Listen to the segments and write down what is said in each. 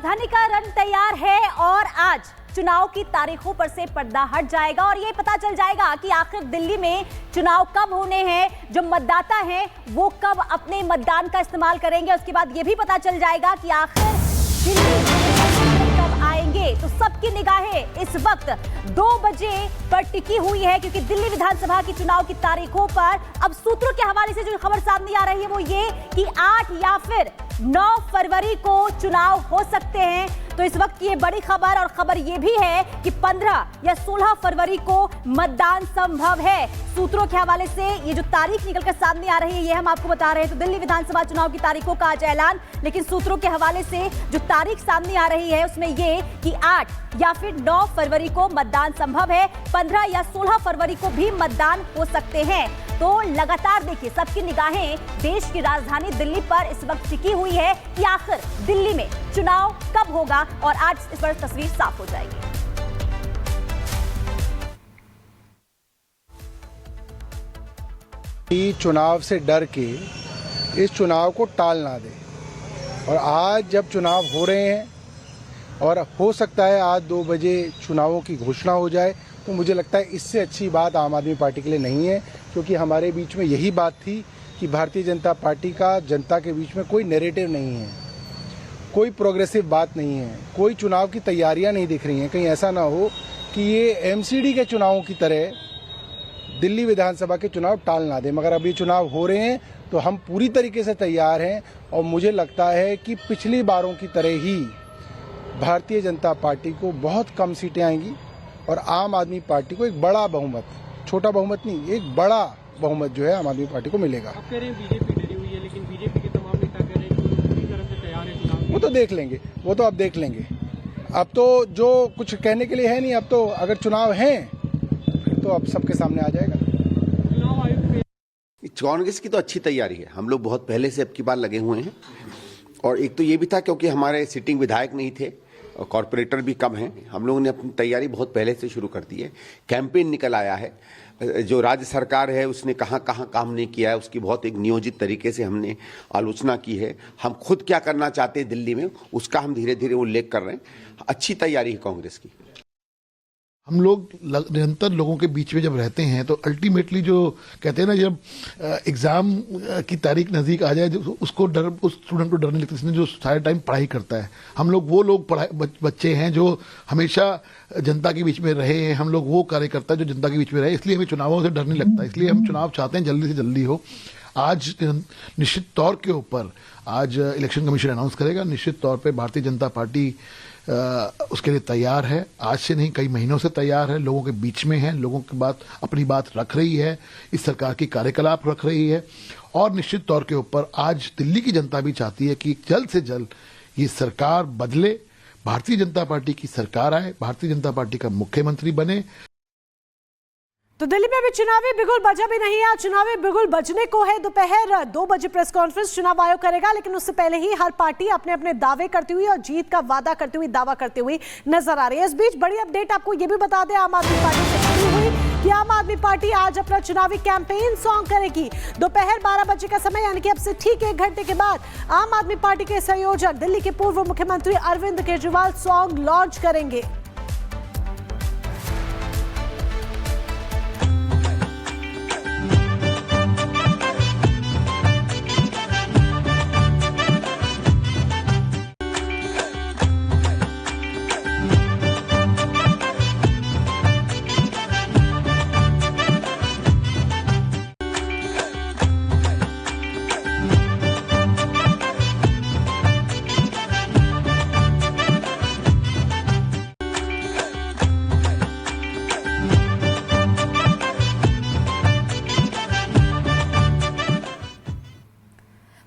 राजधानी का रंग तैयार है और आज चुनाव की तारीखों पर से पर्दा हट जाएगा और ये पता चल जाएगा कि आखिर दिल्ली में चुनाव कब होने हैं, जो मतदाता हैं वो कब अपने मतदान का इस्तेमाल करेंगे। उसके बाद ये भी पता चल जाएगा कि आखिर दिल्ली कब आएंगे। तो सबकी निगाहें इस वक्त 2 बजे पर टिकी हुई है, क्योंकि दिल्ली विधानसभा की चुनाव की तारीखों पर अब सूत्रों के हवाले से जो खबर सामने आ रही है वो ये कि 8 या फिर 9 फरवरी को चुनाव हो सकते हैं। तो इस वक्त की ये बड़ी खबर, और खबर ये भी है कि 15 या 16 फरवरी को मतदान संभव है। सूत्रों के हवाले से ये जो तारीख निकलकर सामने आ रही है ये हम आपको बता रहे हैं। तो दिल्ली विधानसभा चुनाव की तारीखों का आज ऐलान, लेकिन सूत्रों के हवाले से जो तारीख सामने आ रही है उसमें ये कि 8 या फिर 9 फरवरी को मतदान संभव है, 15 या 16 फरवरी को भी मतदान हो सकते हैं। तो लगातार देखिए सबकी निगाहें देश की राजधानी दिल्ली पर इस वक्त टिकी हुई है कि आखिर दिल्ली में चुनाव कब होगा, और आज इस पर तस्वीर साफ हो जाएगी। चुनाव से डर के इस चुनाव को टाल ना दे, और आज जब चुनाव हो रहे हैं और हो सकता है आज 2 बजे चुनावों की घोषणा हो जाए, तो मुझे लगता है इससे अच्छी बात आम आदमी पार्टी के लिए नहीं है, क्योंकि हमारे बीच में यही बात थी कि भारतीय जनता पार्टी का जनता के बीच में कोई नैरेटिव नहीं है, कोई प्रोग्रेसिव बात नहीं है, कोई चुनाव की तैयारियां नहीं दिख रही हैं। कहीं ऐसा ना हो कि ये एमसीडी के चुनावों की तरह दिल्ली विधानसभा के चुनाव टाल ना दे। मगर अभी चुनाव हो रहे हैं तो हम पूरी तरीके से तैयार हैं, और मुझे लगता है कि पिछली बारों की तरह ही भारतीय जनता पार्टी को बहुत कम सीटें आएंगी और आम आदमी पार्टी को एक बड़ा बहुमत, छोटा बहुमत नहीं, एक बड़ा बहुमत जो है आम आदमी पार्टी को मिलेगा। आप कह रहे हैं बीजेपी डरी हुई है, लेकिन बीजेपी के तमाम नेता कह रहे हैं कि पूरी तरह से तैयार है चुनाव। वो तो देख लेंगे, वो तो अब देख लेंगे। अब तो जो कुछ कहने के लिए है नहीं, अब तो अगर चुनाव है फिर तो अब सबके सामने आ जाएगा। चुनाव आयोग कांग्रेस की तो अच्छी तैयारी है, हम लोग बहुत पहले से अब की बार लगे हुए हैं, और एक तो ये भी था क्योंकि हमारे सिटिंग विधायक नहीं थे और कॉर्पोरेटर भी कम हैं, हम लोगों ने अपनी तैयारी बहुत पहले से शुरू कर दी है। कैंपेन निकल आया है, जो राज्य सरकार है उसने कहां कहां काम नहीं किया है उसकी बहुत एक नियोजित तरीके से हमने आलोचना की है। हम खुद क्या करना चाहते हैं दिल्ली में उसका हम धीरे धीरे उल्लेख कर रहे हैं। अच्छी तैयारी है कांग्रेस की। हम लोग निरंतर लोगों के बीच में जब रहते हैं तो अल्टीमेटली जो कहते हैं ना, जब एग्जाम की तारीख नजदीक आ जाए उसको डर, उस स्टूडेंट को डर नहीं लगता जो सारे टाइम पढ़ाई करता है। हम लोग वो लोग बच्चे हैं जो हमेशा जनता के बीच में रहे हैं, हम लोग वो कार्यकर्ता जो जनता के बीच में रहे, इसलिए हमें चुनावों से डर नहीं लगता, इसलिए हम चुनाव चाहते हैं जल्दी से जल्दी हो। आज निश्चित तौर के ऊपर आज इलेक्शन कमीशन अनाउंस करेगा, निश्चित तौर पे भारतीय जनता पार्टी उसके लिए तैयार है, आज से नहीं कई महीनों से तैयार है, लोगों के बीच में है, लोगों की बात अपनी बात रख रही है, इस सरकार की कार्यकलाप रख रही है, और निश्चित तौर के ऊपर आज दिल्ली की जनता भी चाहती है कि जल्द से जल्द ये सरकार बदले, भारतीय जनता पार्टी की सरकार आए, भारतीय जनता पार्टी का मुख्यमंत्री बने। तो दिल्ली में अभी चुनावी बिगुल बजा भी नहीं है, चुनावी बिगुल बजने को है। दोपहर 2 बजे प्रेस कॉन्फ्रेंस चुनाव आयोग करेगा, लेकिन उससे पहले ही हर पार्टी अपने अपने दावे करती हुई और जीत का वादा करती हुई, दावा करती हुई नजर आ रही है। इस बीच बड़ी अपडेट आपको ये भी बता दें, आम आदमी पार्टी से शुरू हुई कि आम आदमी पार्टी आज अपना चुनावी कैंपेन सॉन्ग करेगी। दोपहर 12 बजे का समय, यानी कि अब से ठीक 1 घंटे के बाद आम आदमी पार्टी के संयोजक दिल्ली के पूर्व मुख्यमंत्री अरविंद केजरीवाल सॉन्ग लॉन्च करेंगे।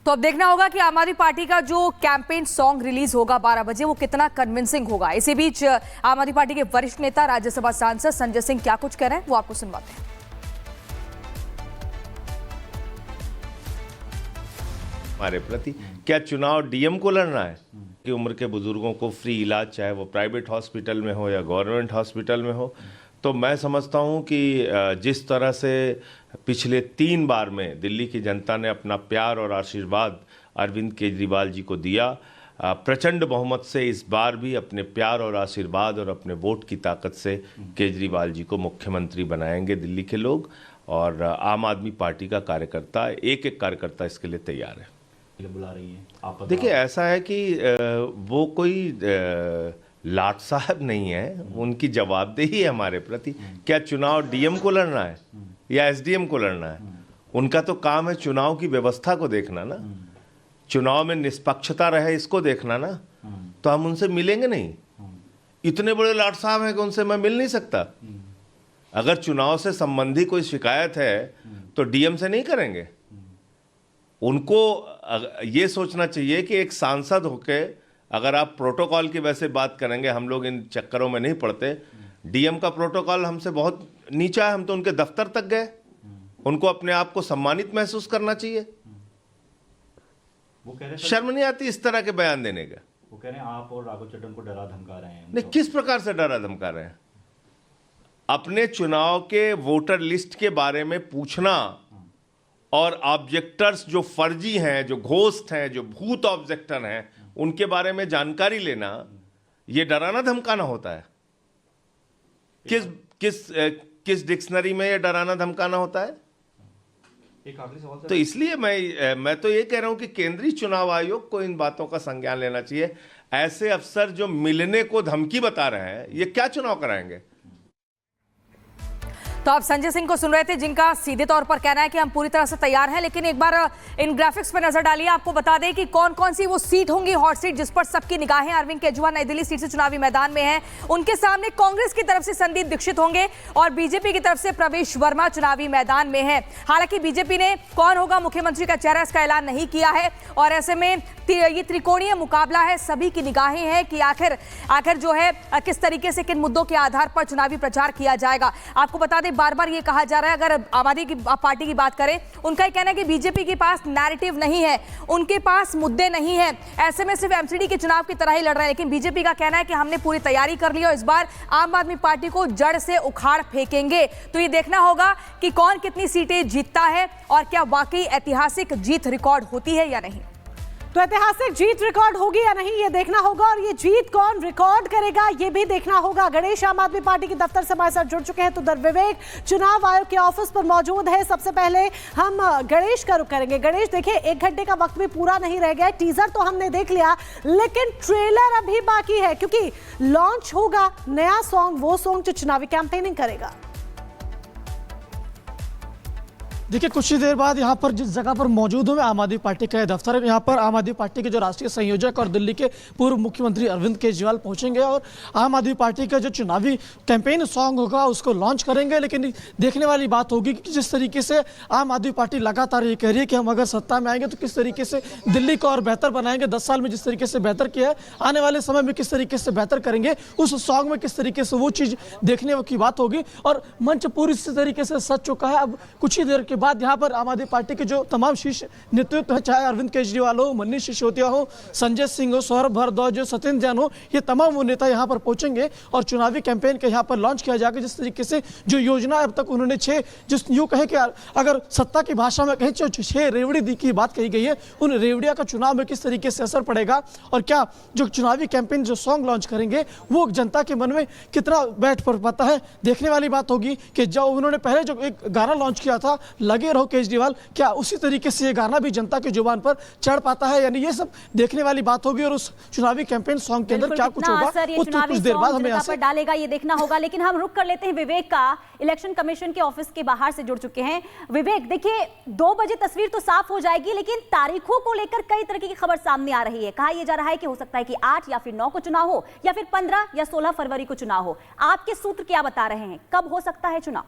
तो अब देखना होगा कि आम आदमी पार्टी का जो कैंपेन सॉन्ग रिलीज होगा 12 बजे वो कितना कन्विंसिंग होगा। इसी बीच आम आदमी पार्टी के वरिष्ठ नेता राज्यसभा सांसद संजय सिंह क्या कुछ कह रहे हैं वो आपको सुनवाते हैं। हमारे प्रति क्या चुनाव डीएम को लड़ना है कि उम्र के बुजुर्गों को फ्री इलाज, चाहे वो प्राइवेट हॉस्पिटल में हो या गवर्नमेंट हॉस्पिटल में हो, तो मैं समझता हूं कि जिस तरह से पिछले 3 बार में दिल्ली की जनता ने अपना प्यार और आशीर्वाद अरविंद केजरीवाल जी को दिया, प्रचंड बहुमत से इस बार भी अपने प्यार और आशीर्वाद और अपने वोट की ताकत से केजरीवाल जी को मुख्यमंत्री बनाएंगे दिल्ली के लोग। और आम आदमी पार्टी का कार्यकर्ता, एक एक कार्यकर्ता इसके लिए तैयार है। बुला रही है आप? देखिए, ऐसा है कि वो कोई लाट साहब नहीं है, उनकी जवाबदेही है हमारे प्रति। क्या चुनाव डीएम को लड़ना है या एसडीएम को लड़ना है? उनका तो काम है चुनाव की व्यवस्था को देखना ना, चुनाव में निष्पक्षता रहे इसको देखना ना। तो हम उनसे मिलेंगे नहीं, इतने बड़े लाट साहब हैं कि उनसे मैं मिल नहीं सकता। अगर चुनाव से संबंधी कोई शिकायत है तो डीएम से नहीं करेंगे। उनको ये सोचना चाहिए कि एक सांसद होके अगर आप प्रोटोकॉल की वैसे बात करेंगे, हम लोग इन चक्करों में नहीं पड़ते। डीएम का प्रोटोकॉल हमसे बहुत नीचा है, हम तो उनके दफ्तर तक गए। उनको अपने आप को सम्मानित महसूस करना चाहिए। वो कह रहे शर्म नहीं आती इस तरह के बयान देने का? वो कह रहे हैं आप और राघव चड्ढा को डरा धमका रहे हैं। नहीं, किस प्रकार से डरा धमका रहे हैं? अपने चुनाव के वोटर लिस्ट के बारे में पूछना और ऑब्जेक्टर्स जो फर्जी हैं, जो घोस्ट हैं, जो भूत ऑब्जेक्टर हैं, उनके बारे में जानकारी लेना, यह डराना धमकाना होता है? किस डिक्शनरी में यह डराना धमकाना होता है? एक आखिरी सवाल तो इसलिए मैं तो ये कह रहा हूं कि केंद्रीय चुनाव आयोग को इन बातों का संज्ञान लेना चाहिए। ऐसे अफसर जो मिलने को धमकी बता रहे हैं, ये क्या चुनाव कराएंगे? तो आप संजय सिंह को सुन रहे थे, जिनका सीधे तौर पर कहना है कि हम पूरी तरह से तैयार हैं। लेकिन एक बार इन ग्राफिक्स पर नजर डालिए, आपको बता दें कि कौन कौन सी वो सीट होंगी, हॉट सीट, जिस पर सबकी निगाहें। अरविंद केजरीवाल नई दिल्ली सीट से चुनावी मैदान में हैं। उनके सामने कांग्रेस की तरफ से संदीप दीक्षित होंगे और बीजेपी की तरफ से प्रवेश वर्मा चुनावी मैदान में है। हालांकि बीजेपी ने कौन होगा मुख्यमंत्री का चेहरा, इसका ऐलान नहीं किया है। और ऐसे में ये त्रिकोणीय मुकाबला है, सभी की निगाहें हैं कि आखिर जो है किस तरीके से, किन मुद्दों के आधार पर चुनावी प्रचार किया जाएगा। आपको बता दें, बार बार ये कहा जा रहा है, अगर आम आदमी पार्टी की बात करें, उनका ये कहना है कि बीजेपी के पास नैरेटिव नहीं है, उनके पास मुद्दे नहीं है, ऐसे में सिर्फ एमसीडी के चुनाव की तरह ही लड़ रहे हैं। लेकिन बीजेपी का कहना है कि हमने पूरी तैयारी कर ली और इस बार आम आदमी पार्टी को जड़ से उखाड़ फेंकेंगे। तो ये देखना होगा कि कौन कितनी सीटें जीतता है और क्या वाकई ऐतिहासिक जीत रिकॉर्ड होती है या नहीं। तो ऐतिहासिक जीत रिकॉर्ड होगी या नहीं, ये देखना होगा। और ये जीत कौन रिकॉर्ड करेगा, ये भी देखना होगा। गणेश आम आदमी पार्टी के दफ्तर से हमारे साथ जुड़ चुके हैं। तो दर विवेक चुनाव आयोग के ऑफिस पर मौजूद है। सबसे पहले हम गणेश का रुख करेंगे। गणेश, देखिए 1 घंटे का वक्त भी पूरा नहीं रह गया। टीजर तो हमने देख लिया, लेकिन ट्रेलर अभी बाकी है, क्योंकि लॉन्च होगा नया सॉन्ग, वो सॉन्ग जो चुनावी कैंपेनिंग करेगा। देखिए, कुछ ही देर बाद यहाँ पर जिस जगह पर मौजूद हूँ मैं, आम आदमी पार्टी का दफ्तर है। यहाँ पर आम आदमी पार्टी के जो राष्ट्रीय संयोजक और दिल्ली के पूर्व मुख्यमंत्री अरविंद केजरीवाल पहुंचेंगे और आम आदमी पार्टी का जो चुनावी कैंपेन सॉन्ग होगा उसको लॉन्च करेंगे। लेकिन देखने वाली बात होगी कि जिस तरीके से आम आदमी पार्टी लगातार ये कह रही है कि हम अगर सत्ता में आएंगे तो किस तरीके से दिल्ली को और बेहतर बनाएंगे। 10 साल में जिस तरीके से बेहतर किया है, आने वाले समय में किस तरीके से बेहतर करेंगे, उस सॉन्ग में किस तरीके से वो चीज़ देखने की बात होगी। और मंच पूरी तरीके से सज चुका है। अब कुछ ही देर के बाद यहाँ पर आम आदमी पार्टी के जो तमाम शीर्ष नेतृत्व है, चाहे अरविंद केजरीवाल हो, मनीष सिसोदिया हो, संजय सिंह हो, सौरभ भारद्वाज हो, सत्येंद्र जैन हो, ये तमाम वो नेता यहाँ पर पहुंचेंगे और चुनावी कैंपेन का यहाँ पर लॉन्च किया जाएगा। जिस तरीके से जो योजना अब तक उन्होंने 6, जिस यूँ कहे कि अगर सत्ता की भाषा में कहें 6 रेवड़ी दी की बात कही गई है, उन रेवड़िया का चुनाव में किस तरीके से असर पड़ेगा और क्या जो चुनावी कैंपेन जो सॉन्ग लॉन्च करेंगे वो जनता के मन में कितना बैठ पर पाता है। देखने वाली बात होगी कि जो उन्होंने पहले जो एक गाना लॉन्च किया था, लगे रहो केजरीवाल, क्या उसी तरीके से ये गाना भी जनता के जुबान पर चढ़ पाता है, यानी ये सब देखने वाली बात होगी। और उस चुनावी कैंपेन सॉन्ग के अंदर क्या कुछ होगा कुछ देर बाद हमें यहाँ से डालेगा, ये देखना होगा। लेकिन हम रुक कर लेते हैं विवेक का। इलेक्शन कमीशन के ऑफिस के बाहर से जुड़ चुके हैं विवेक। देखिए 2 बजे तस्वीर तो साफ हो जाएगी, लेकिन तारीखों को लेकर कई तरह की खबर सामने आ रही है। कहा यह जा रहा है कि हो सकता है कि 8 या फिर 9 को चुनाव हो या फिर 15 या 16 फरवरी को चुनाव हो। आपके सूत्र क्या बता रहे हैं, कब हो सकता है चुनाव?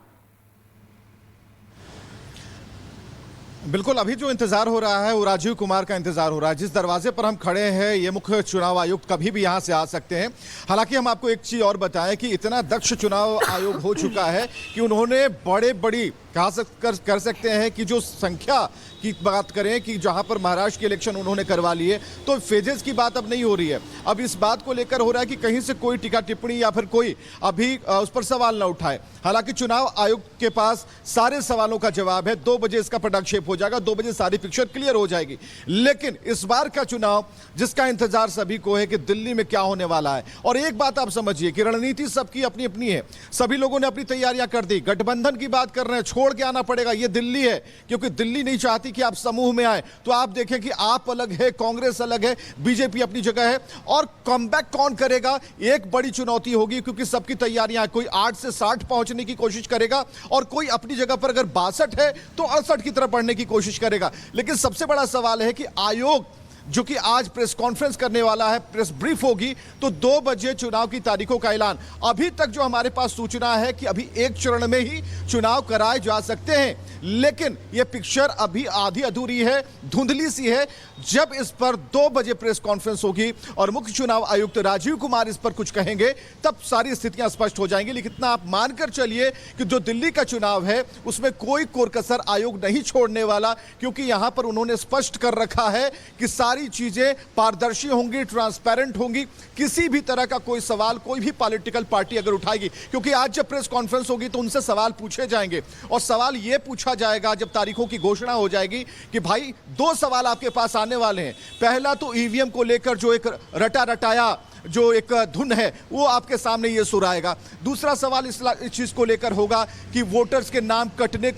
बिल्कुल, अभी जो इंतजार हो रहा है वो राजीव कुमार का इंतजार हो रहा है। जिस दरवाजे पर हम खड़े हैं, ये मुख्य चुनाव आयुक्त कभी भी यहां से आ सकते हैं। हालांकि हम आपको एक चीज और बताएं कि इतना दक्ष चुनाव आयोग हो चुका है कि उन्होंने बड़ी कर सकते हैं कि जो संख्या की बात करें कि जहां पर महाराष्ट्र के इलेक्शन उन्होंने करवा लिए तो फेजेस की बात अब नहीं हो रही है। अब इस बात को लेकर हो रहा है कि कहीं से कोई टीका टिप्पणी या फिर कोई अभी उस पर सवाल ना उठाए। हालांकि चुनाव आयोग के पास सारे सवालों का जवाब है। 2 बजे इसका प्रक्षेप हो जाएगा, 2 बजे सारी पिक्चर क्लियर हो जाएगी। लेकिन इस बार का चुनाव जिसका इंतजार सभी को है कि दिल्ली में क्या होने वाला है। और एक बात आप समझिए कि रणनीति सबकी अपनी अपनी है। सभी लोगों ने अपनी तैयारियां कर दी। गठबंधन की बात कर रहे हैं, छोड़ के आना पड़ेगा, ये दिल्ली है, क्योंकि दिल्ली नहीं चाहती कि आप समूह में आए। तो आप देखें कि आप अलग है, कांग्रेस अलग है, बीजेपी अपनी जगह है। और कमबैक कौन करेगा, एक बड़ी चुनौती होगी, क्योंकि सबकी तैयारियां, कोई 8 से 60 पहुंचने की कोशिश करेगा और कोई अपनी जगह पर अगर 62 है तो 68 की तरफ बढ़ने की कोशिश करेगा। लेकिन सबसे बड़ा सवाल है कि आयोग जो कि आज प्रेस कॉन्फ्रेंस करने वाला है, प्रेस ब्रीफ होगी, तो 2 बजे चुनाव की तारीखों का ऐलान। अभी तक जो हमारे पास सूचना है कि अभी एक चरण में ही चुनाव कराए जा सकते हैं, लेकिन यह पिक्चर अभी आधी अधूरी है, धुंधली सी है। जब इस पर 2 बजे प्रेस कॉन्फ्रेंस होगी और मुख्य चुनाव आयुक्त राजीव कुमार इस पर कुछ कहेंगे, तब सारी स्थितियां स्पष्ट हो जाएंगी। लेकिन इतना आप मानकर चलिए कि जो दिल्ली का चुनाव है उसमें कोई कोरकसर आयोग नहीं छोड़ने वाला, क्योंकि यहां पर उन्होंने स्पष्ट कर रखा है कि सारी चीजें पारदर्शी होंगी, ट्रांसपेरेंट होंगी। किसी भी तरह का कोई सवाल कोई भी पॉलिटिकल पार्टी अगर उठाएगी, क्योंकि आज जब प्रेस कॉन्फ्रेंस होगी तो उनसे सवाल पूछे जाएंगे और सवाल यह पूछा जाएगा जब तारीखों की घोषणा हो जाएगी कि भाई 2 सवाल आपके पास आने वाले हैं। पहला तो ईवीएम को लेकर जो एक रटा रटाया जो एक धुन है वो आपके सामने ये सुराएगा। दूसरा सवाल इस चीज को लेकर होगा कि वोटर्स के नाम कटने को